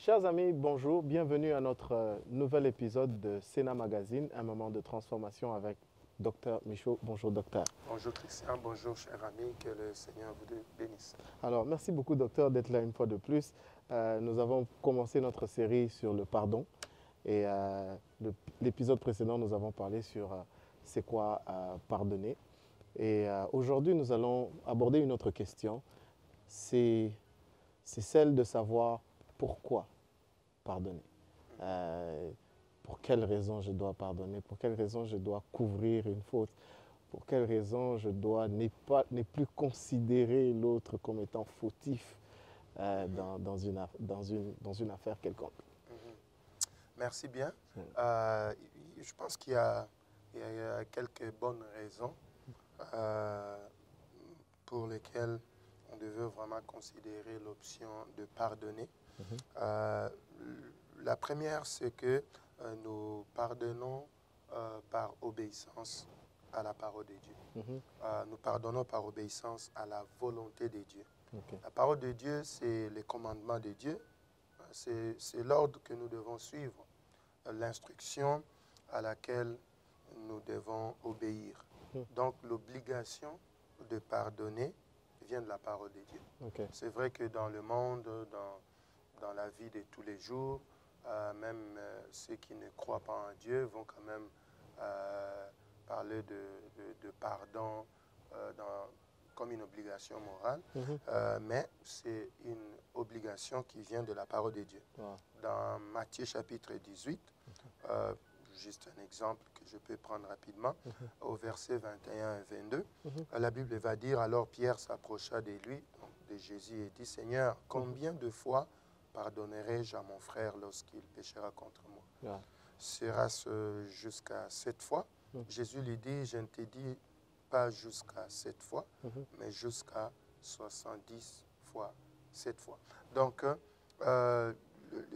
Chers amis, bonjour, bienvenue à notre nouvel épisode de Sénat Magazine, un moment de transformation avec Dr Michaud. Bonjour docteur. Bonjour Christian, bonjour cher ami, que le Seigneur vous bénisse. Alors merci beaucoup docteur d'être là une fois de plus. Nous avons commencé notre série sur le pardon et l'épisode précédent nous avons parlé sur c'est quoi pardonner. Et aujourd'hui nous allons aborder une autre question, c'est celle de savoir pourquoi pardonner. Pour quelles raisons je dois pardonner, pour quelles raisons je dois couvrir une faute, pour quelles raisons je dois ne plus considérer l'autre comme étant fautif dans une affaire quelconque. Merci bien. Je pense qu'il y a quelques bonnes raisons pour lesquelles on devait vraiment considérer l'option de pardonner. La première, c'est que nous pardonnons par obéissance à la parole de Dieu. Nous pardonnons par obéissance à la volonté de Dieu. Okay. La parole de Dieu, c'est les commandements de Dieu. C'est l'ordre que nous devons suivre, l'instruction à laquelle nous devons obéir. Donc, l'obligation de pardonner vient de la parole de Dieu. Okay. C'est vrai que dans le monde, dans la vie de tous les jours, même ceux qui ne croient pas en Dieu vont quand même parler de pardon comme une obligation morale, mais c'est une obligation qui vient de la parole de Dieu. Wow. Dans Matthieu chapitre 18, juste un exemple que je peux prendre rapidement, au verset 21 et 22, la Bible va dire, alors Pierre s'approcha de lui, donc de Jésus, et dit, Seigneur, combien de fois pardonnerai-je à mon frère lorsqu'il péchera contre moi? Yeah. Sera-ce jusqu'à 7 fois? Jésus lui dit, je ne te dis pas jusqu'à 7 fois, mais jusqu'à 70 fois 7 fois. Donc,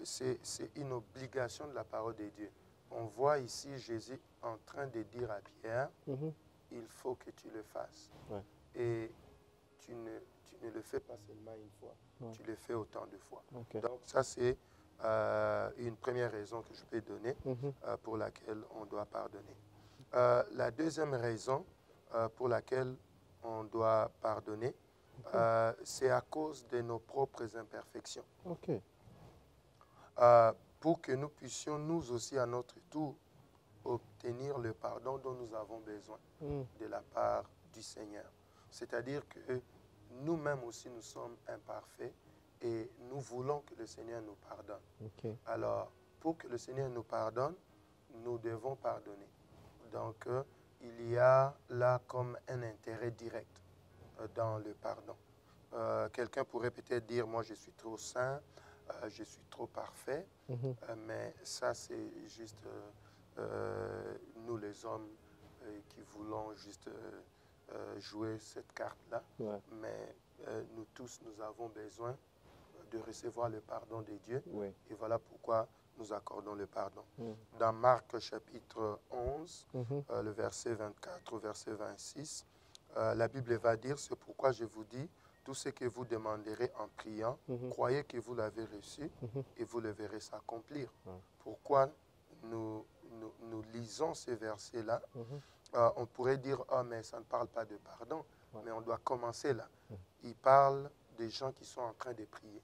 c'est une obligation de la parole de Dieu. On voit ici Jésus en train de dire à Pierre, il faut que tu le fasses. Ouais. Et tu ne le fais pas seulement une fois, tu le fais autant de fois. Okay. Donc ça, c'est une première raison que je peux donner pour laquelle on doit pardonner. La deuxième raison pour laquelle on doit pardonner, c'est à cause de nos propres imperfections. Okay. Pour que nous puissions, nous aussi, à notre tour, obtenir le pardon dont nous avons besoin de la part du Seigneur. C'est-à-dire que nous-mêmes aussi, nous sommes imparfaits et nous voulons que le Seigneur nous pardonne. Okay. Alors, pour que le Seigneur nous pardonne, nous devons pardonner. Donc, il y a là comme un intérêt direct dans le pardon. Quelqu'un pourrait peut-être dire, moi je suis trop saint, je suis trop parfait, mais ça c'est juste nous les hommes qui voulons juste jouer cette carte-là. Ouais. Mais nous tous, nous avons besoin de recevoir le pardon de Dieu. Oui. Et voilà pourquoi nous accordons le pardon. Dans Marc chapitre 11, le verset 24 au verset 26, la Bible va dire, c'est pourquoi je vous dis, tout ce que vous demanderez en priant, croyez que vous l'avez reçu et vous le verrez s'accomplir. Pourquoi nous lisons ces versets-là? On pourrait dire, oh mais ça ne parle pas de pardon, mais on doit commencer là. Il parle des gens qui sont en train de prier.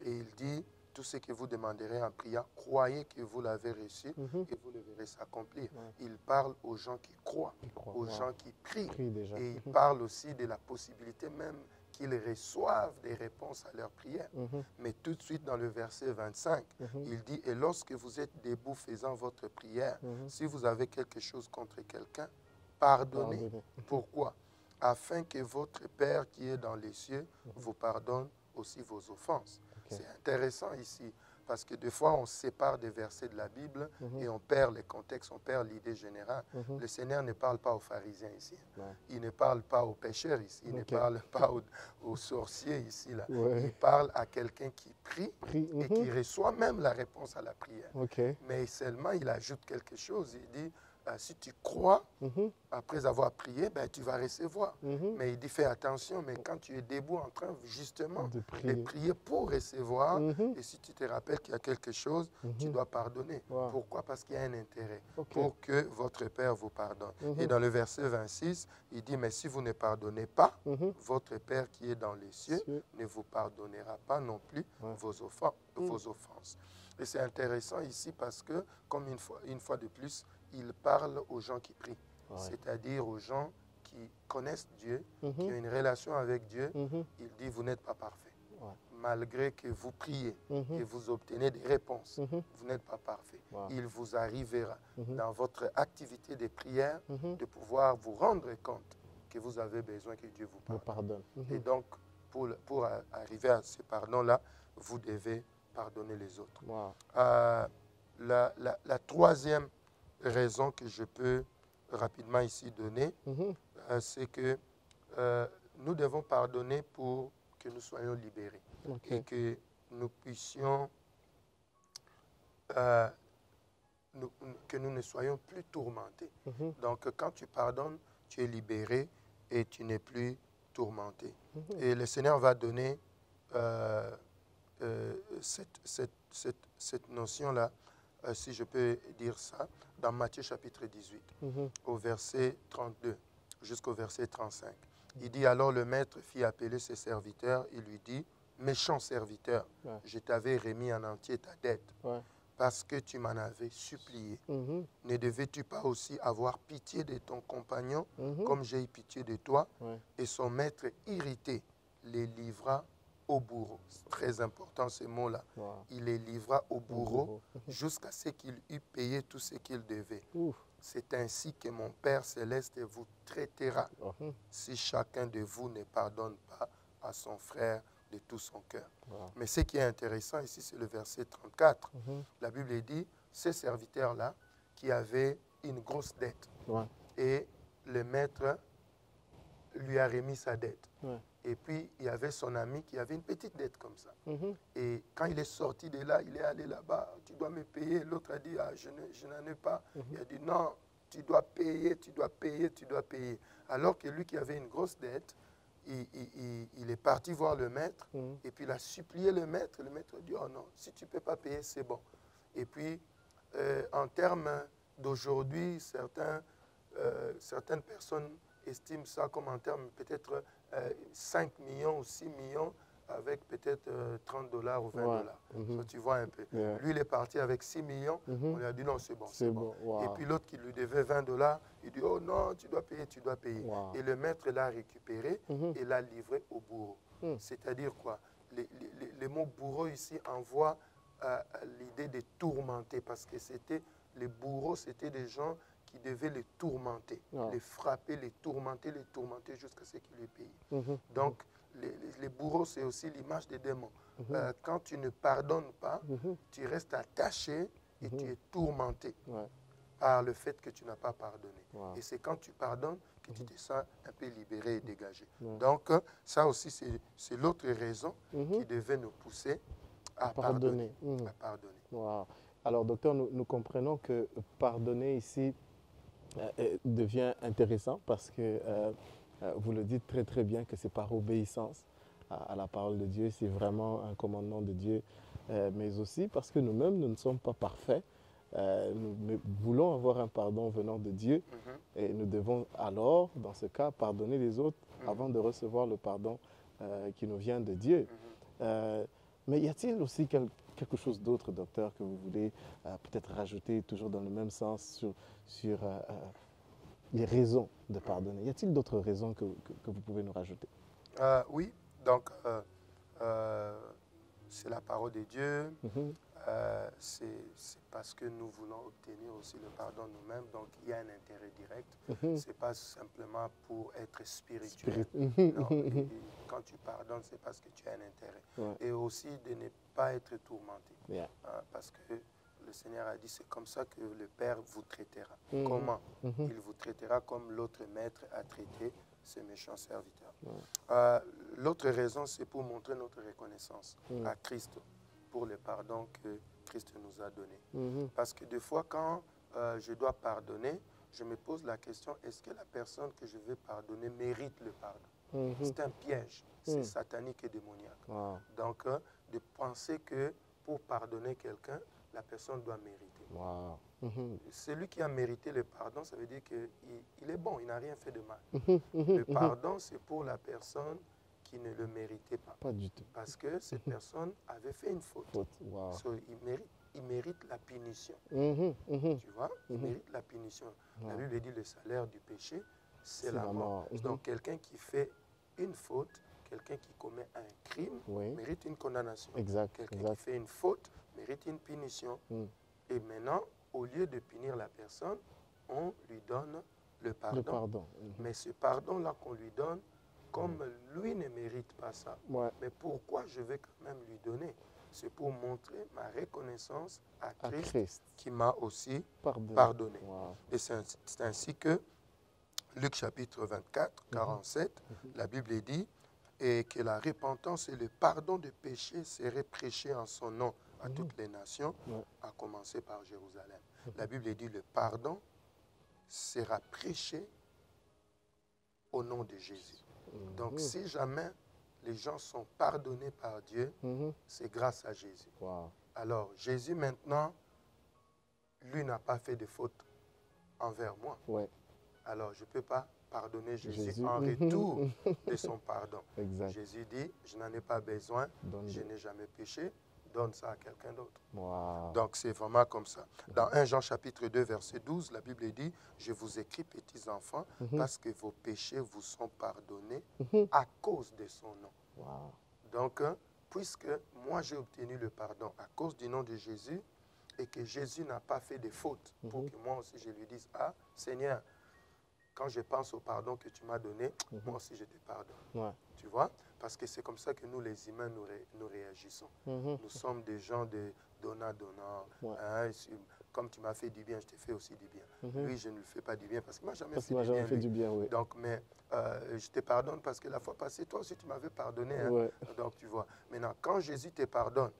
Et il dit, tout ce que vous demanderez en priant, croyez que vous l'avez reçu et vous le verrez s'accomplir. Il parle aux gens qui croient, aux gens qui prient. Déjà. Et il parle aussi de la possibilité même qu'ils reçoivent des réponses à leurs prières. Mais tout de suite dans le verset 25, il dit, et lorsque vous êtes debout faisant votre prière, si vous avez quelque chose contre quelqu'un, pardonnez. Pourquoi? Afin que votre Père qui est dans les cieux vous pardonne aussi vos offenses. Okay. C'est intéressant ici, parce que des fois on sépare des versets de la Bible et on perd le contexte, on perd l'idée générale. Le Seigneur ne parle pas aux pharisiens ici. Il ne parle pas aux pécheurs ici. Il ne parle pas aux sorciers ici. Là. Il parle à quelqu'un qui prie et qui reçoit même la réponse à la prière. Mais seulement il ajoute quelque chose. Il dit, si tu crois, après avoir prié, ben, tu vas recevoir. Mais il dit, fais attention, mais quand tu es debout en train justement de prier pour recevoir, et si tu te rappelles qu'il y a quelque chose, tu dois pardonner. Pourquoi? Parce qu'il y a un intérêt, pour que votre Père vous pardonne. Et dans le verset 26, il dit, mais si vous ne pardonnez pas, votre Père qui est dans les cieux ne vous pardonnera pas non plus vos offenses. Et c'est intéressant ici parce que, comme une fois de plus, il parle aux gens qui prient, c'est-à-dire aux gens qui connaissent Dieu, qui ont une relation avec Dieu. Il dit, vous n'êtes pas parfait. Malgré que vous priez et vous obtenez des réponses, vous n'êtes pas parfait. Il vous arrivera dans votre activité de prière de pouvoir vous rendre compte que vous avez besoin que Dieu vous pardonne. Et donc, pour arriver à ce pardon-là, vous devez pardonner les autres. La troisième raison que je peux rapidement ici donner, c'est que nous devons pardonner pour que nous soyons libérés et que nous puissions, que nous ne soyons plus tourmentés. Donc, quand tu pardonnes, tu es libéré et tu n'es plus tourmenté. Et le Seigneur va donner cette notion-là, si je peux dire ça, dans Matthieu chapitre 18, au verset 32 jusqu'au verset 35. Il dit, alors le maître fit appeler ses serviteurs, il lui dit, méchant serviteur, je t'avais remis en entier ta dette, parce que tu m'en avais supplié. Ne devais-tu pas aussi avoir pitié de ton compagnon, comme j'ai eu pitié de toi? Et son maître irrité les livra au bourreau. C'est très important ce mot-là. Il les livra au bourreau jusqu'à ce qu'il eût payé tout ce qu'il devait. C'est ainsi que mon Père céleste vous traitera si chacun de vous ne pardonne pas à son frère de tout son cœur. Mais ce qui est intéressant ici, c'est le verset 34. La Bible dit, ces serviteurs-là qui avaient une grosse dette et le maître lui a remis sa dette. Et puis, il y avait son ami qui avait une petite dette comme ça. Et quand il est sorti de là, il est allé là-bas, tu dois me payer. L'autre a dit, ah, je n'en ai pas. Il a dit, non, tu dois payer, tu dois payer, tu dois payer. Alors que lui qui avait une grosse dette, il est parti voir le maître et puis il a supplié le maître. Le maître a dit, oh non, si tu ne peux pas payer, c'est bon. Et puis, en termes d'aujourd'hui, certaines personnes estiment ça comme en termes peut-être 5 millions ou 6 millions avec peut-être 30 $ ou 20 $. Ça, tu vois un peu. Lui, il est parti avec 6 millions. On lui a dit non, c'est bon. C'est bon. Et puis l'autre qui lui devait 20 $, il dit oh non, tu dois payer, tu dois payer. Et le maître l'a récupéré et l'a livré au bourreau. C'est-à-dire quoi? Les mots bourreau ici envoient l'idée de tourmenter parce que les bourreaux, c'était des gens qui devaient les tourmenter, les frapper, les tourmenter jusqu'à ce qu'ils les payent. Donc, les bourreaux, c'est aussi l'image des démons. Quand tu ne pardonnes pas, tu restes attaché et tu es tourmenté par le fait que tu n'as pas pardonné. Et c'est quand tu pardonnes que tu te sens un peu libéré et dégagé. Donc, ça aussi, c'est l'autre raison qui devait nous pousser à pardonner. Alors, docteur, nous comprenons que pardonner ici devient intéressant parce que vous le dites très très bien que c'est par obéissance à la parole de Dieu, c'est vraiment un commandement de Dieu, mais aussi parce que nous-mêmes, nous ne sommes pas parfaits. Nous voulons avoir un pardon venant de Dieu et nous devons alors, dans ce cas, pardonner les autres avant de recevoir le pardon qui nous vient de Dieu. Mais y a-t-il aussi quelque chose d'autre, docteur, que vous voulez peut-être rajouter toujours dans le même sens sur les raisons de pardonner? Y a-t-il d'autres raisons que vous pouvez nous rajouter? Oui, donc c'est la parole de Dieu. C'est parce que nous voulons obtenir aussi le pardon nous-mêmes, donc il y a un intérêt direct. Ce n'est pas simplement pour être spirituel. Non, quand tu pardonnes, c'est parce que tu as un intérêt. Et aussi de ne pas être tourmenté. Parce que le Seigneur a dit, c'est comme ça que le Père vous traitera. Comment? Il vous traitera comme l'autre maître a traité ce méchant serviteur. L'autre raison, c'est pour montrer notre reconnaissance à Christ pour le pardon que Christ nous a donné. Parce que des fois, quand je dois pardonner, je me pose la question, est-ce que la personne que je vais pardonner mérite le pardon? C'est un piège, c'est satanique et démoniaque. Donc, de penser que pour pardonner quelqu'un, la personne doit mériter. Celui qui a mérité le pardon, ça veut dire qu'il est bon, il n'a rien fait de mal. Le pardon, c'est pour la personne qui ne le méritait pas. Pas du tout. Parce que cette personne avait fait une faute. So, il mérite la punition. Tu vois, il mérite la punition. La Bible dit le salaire du péché, c'est la mort. Donc, quelqu'un qui fait une faute, quelqu'un qui commet un crime, mérite une condamnation. Quelqu'un qui fait une faute, mérite une punition. Et maintenant, au lieu de punir la personne, on lui donne le pardon. Mais ce pardon-là qu'on lui donne, comme lui ne mérite pas ça, mais pourquoi je vais quand même lui donner? C'est pour montrer ma reconnaissance à Christ. Qui m'a aussi pardonné. Et c'est ainsi que Luc chapitre 24, 47, la Bible dit et que la repentance et le pardon des péchés seraient prêchés en son nom à toutes les nations, à commencer par Jérusalem. La Bible dit le pardon sera prêché au nom de Jésus. Donc, si jamais les gens sont pardonnés par Dieu, c'est grâce à Jésus. Alors, Jésus, maintenant, lui n'a pas fait de faute envers moi. Alors, je ne peux pas pardonner Jésus en retour de son pardon. Jésus dit, je n'en ai pas besoin, je n'ai jamais péché, donne ça à quelqu'un d'autre. Donc, c'est vraiment comme ça. Dans 1 Jean chapitre 2, verset 12, la Bible dit, je vous écris, petits enfants, parce que vos péchés vous sont pardonnés à cause de son nom. Donc, puisque moi j'ai obtenu le pardon à cause du nom de Jésus, et que Jésus n'a pas fait de faute, pour que moi aussi je lui dise, ah, Seigneur, quand je pense au pardon que tu m'as donné, moi aussi je te pardonne. Tu vois? Parce que c'est comme ça que nous, les humains, nous réagissons. Nous sommes des gens de donnant-donnant. Comme tu m'as fait du bien, je te fais aussi du bien. Lui, je ne lui fais pas du bien parce qu'il ne m'a jamais fait du bien. Donc, mais je te pardonne parce que la fois passée, toi aussi, tu m'avais pardonné. Donc, tu vois. Maintenant, quand Jésus te pardonne,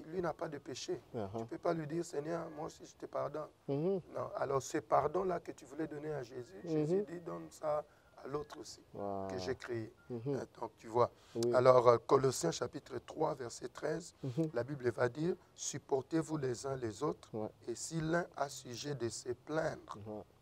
lui n'a pas de péché. Tu ne peux pas lui dire, Seigneur, moi aussi, je te pardonne. Non. Alors, ce pardon-là que tu voulais donner à Jésus, Jésus dit, donne ça à l'autre aussi, que j'ai créé. Donc, tu vois. Alors, Colossiens chapitre 3, verset 13, la Bible va dire, supportez-vous les uns les autres, et si l'un a sujet de se plaindre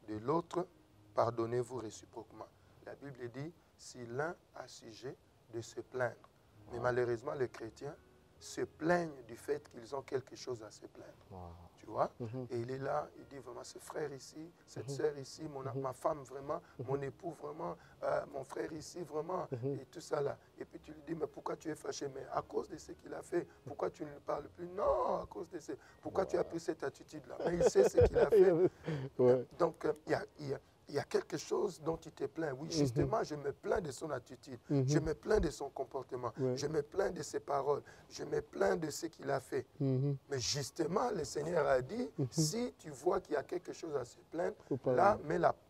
de l'autre, pardonnez-vous réciproquement. La Bible dit, si l'un a sujet de se plaindre. Mais malheureusement, les chrétiens se plaignent du fait qu'ils ont quelque chose à se plaindre. Tu vois? Et il est là, il dit vraiment, ce frère ici, cette sœur ici, ma femme vraiment, mon époux vraiment, mon frère ici vraiment, et tout ça là. Et puis tu lui dis, mais pourquoi tu es fâché? Mais à cause de ce qu'il a fait, pourquoi tu ne lui parles plus? Non, à cause de ce... Pourquoi tu as pris cette attitude-là? Mais il sait ce qu'il a fait. Donc, il y a quelque chose dont tu te plains. Oui, justement, je me plains de son attitude. Je me plains de son comportement. Je me plains de ses paroles. Je me plains de ce qu'il a fait. Mais justement, le Seigneur a dit, si tu vois qu'il y a quelque chose à se plaindre, là,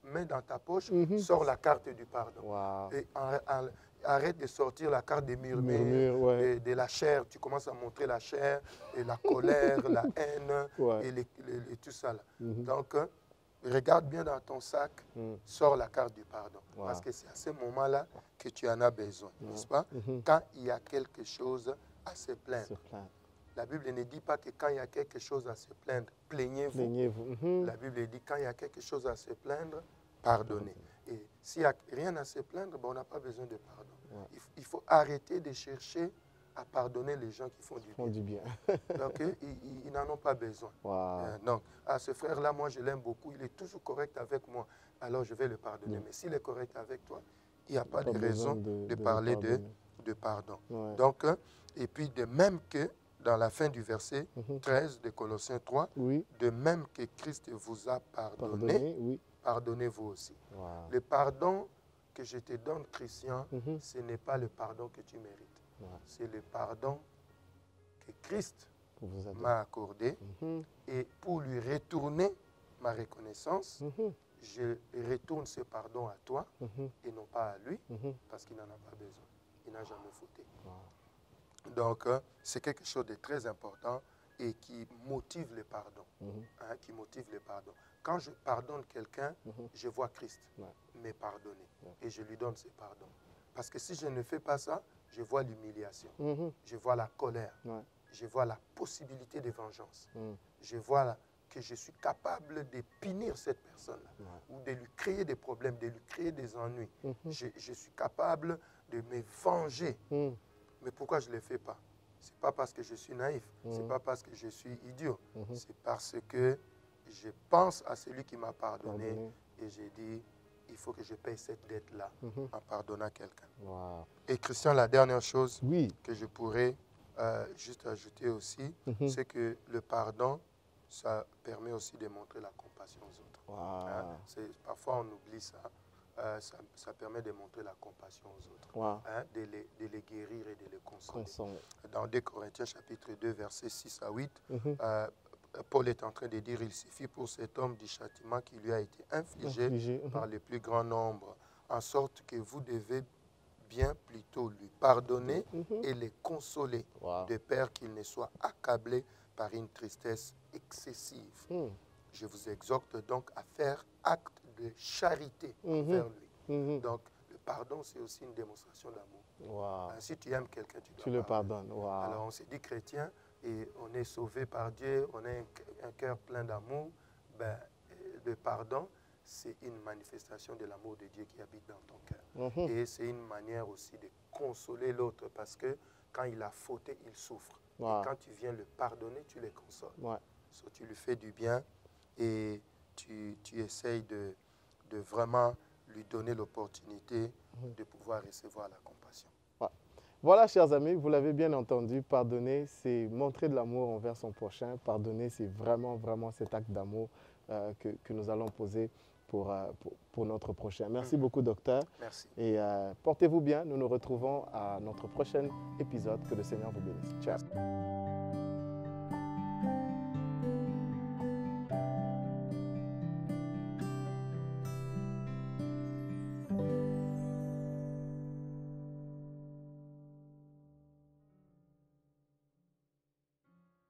mets dans ta poche, sors la carte du pardon. Et arrête de sortir la carte des murmures, de la chair. Tu commences à montrer la chair, et la colère, la haine, et tout ça. Là. Donc, regarde bien dans ton sac, sors la carte du pardon. Parce que c'est à ce moment-là que tu en as besoin, n'est-ce pas? Quand il y a quelque chose à se plaindre. La Bible ne dit pas que quand il y a quelque chose à se plaindre, plaignez-vous. La Bible dit quand il y a quelque chose à se plaindre, pardonnez. Et s'il n'y a rien à se plaindre, on n'a pas besoin de pardon. Il faut arrêter de chercher à pardonner les gens qui font du bien. Donc, ils n'en ont pas besoin. Donc, ce frère-là, moi, je l'aime beaucoup. Il est toujours correct avec moi. Alors, je vais le pardonner. Mais s'il est correct avec toi, il n'y a pas de raison de parler de pardon. Donc, et puis, de même que dans la fin du verset 13 de Colossiens 3, de même que Christ vous a pardonné, pardonnez-vous aussi. Le pardon que je te donne, Christian, ce n'est pas le pardon que tu mérites. C'est le pardon que Christ m'a accordé. Et pour lui retourner ma reconnaissance, je retourne ce pardon à toi et non pas à lui, parce qu'il n'en a pas besoin. Il n'a jamais fauté. Donc, c'est quelque chose de très important et qui motive le pardon. Qui motive le pardon. quand je pardonne quelqu'un, je vois Christ Ouais. me pardonner. Ouais. Et je lui donne ce pardon. Parce que si je ne fais pas ça, je vois l'humiliation. Mhm. Je vois la colère. Ouais. Je vois la possibilité de vengeance. Mhm. Je vois que je suis capable de punir cette personne-là. Ouais. Ou de lui créer des problèmes, de lui créer des ennuis. Mhm. Je suis capable de me venger. Mhm. Mais pourquoi je ne le fais pas? Ce n'est pas parce que je suis naïf. Ce n'est pas parce que je suis idiot. C'est parce que je pense à celui qui m'a pardonné. Et j'ai dit, il faut que je paye cette dette-là en pardonnant quelqu'un. Wow. Et Christian, la dernière chose Oui. que je pourrais juste ajouter aussi, c'est que le pardon, ça permet aussi de montrer la compassion aux autres. Wow. Hein? Parfois, on oublie ça. Ça permet de montrer la compassion aux autres, Wow. hein? de les guérir et de les consoler. Dans 2 Corinthiens chapitre 2, versets 6 à 8, Paul est en train de dire, il suffit pour cet homme du châtiment qui lui a été infligé par le plus grand nombre, en sorte que vous devez bien plutôt lui pardonner et les consoler, de peur qu'il ne soit accablé par une tristesse excessive. Je vous exhorte donc à faire acte de charité envers lui. Donc, le pardon, c'est aussi une démonstration d'amour. Si tu aimes quelqu'un, tu dois le pardonnes. Alors, on s'est dit chrétien et on est sauvé par Dieu, on a un cœur plein d'amour. Ben, le pardon, c'est une manifestation de l'amour de Dieu qui habite dans ton cœur. Et c'est une manière aussi de consoler l'autre parce que quand il a fauté, il souffre. Et quand tu viens le pardonner, tu le consoles. So, tu lui fais du bien et tu essayes de vraiment lui donner l'opportunité de pouvoir recevoir la compassion. Voilà, chers amis, vous l'avez bien entendu, pardonner, c'est montrer de l'amour envers son prochain. Pardonner, c'est vraiment, vraiment cet acte d'amour que nous allons poser pour notre prochain. Merci beaucoup, docteur. Merci. Et portez-vous bien. Nous nous retrouvons à notre prochain épisode. Que le Seigneur vous bénisse. Ciao.